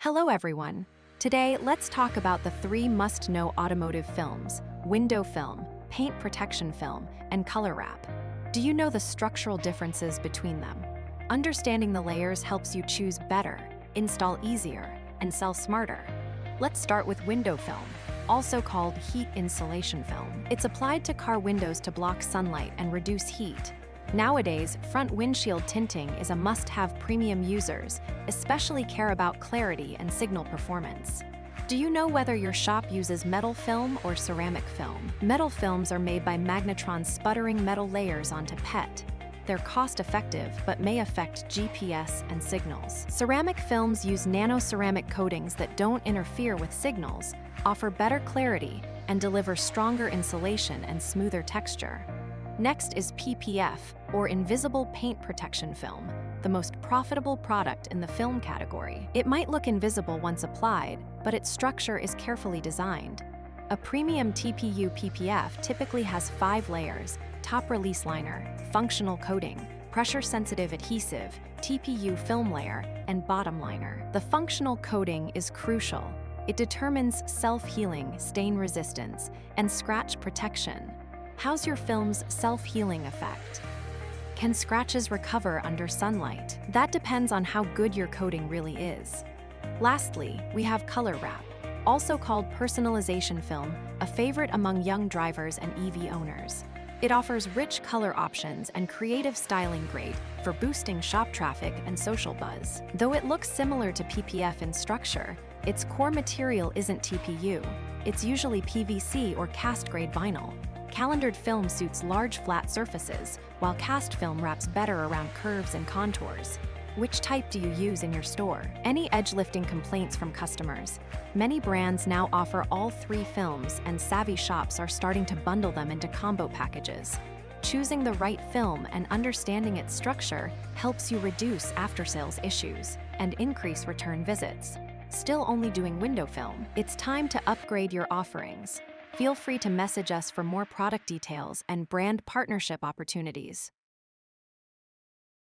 Hello everyone. Today, let's talk about the three must-know automotive films: window film, paint protection film, and color wrap. Do you know the structural differences between them? Understanding the layers helps you choose better, install easier, and sell smarter. Let's start with window film, also called heat insulation film. It's applied to car windows to block sunlight and reduce heat. Nowadays, front windshield tinting is a must-have. Premium users especially care about clarity and signal performance. Do you know whether your shop uses metal film or ceramic film? Metal films are made by magnetron sputtering metal layers onto PET. They're cost-effective but may affect GPS and signals. Ceramic films use nano-ceramic coatings that don't interfere with signals, offer better clarity, and deliver stronger insulation and smoother texture. Next is PPF, or invisible paint protection film, the most profitable product in the film category. It might look invisible once applied, but its structure is carefully designed. A premium TPU PPF typically has 5 layers: top release liner, functional coating, pressure-sensitive adhesive, TPU film layer, and bottom liner. The functional coating is crucial. It determines self-healing, stain resistance, and scratch protection. How's your film's self-healing effect? Can scratches recover under sunlight? That depends on how good your coating really is. Lastly, we have color wrap, also called personalization film, a favorite among young drivers and EV owners. It offers rich color options and creative styling, great for boosting shop traffic and social buzz. Though it looks similar to PPF in structure, its core material isn't TPU. It's usually PVC or cast-grade vinyl. Calendered film suits large flat surfaces, while cast film wraps better around curves and contours. Which type do you use in your store? Any edge-lifting complaints from customers? Many brands now offer all 3 films, and savvy shops are starting to bundle them into combo packages. Choosing the right film and understanding its structure helps you reduce after-sales issues and increase return visits. Still only doing window film? It's time to upgrade your offerings. Feel free to message us for more product details and brand partnership opportunities.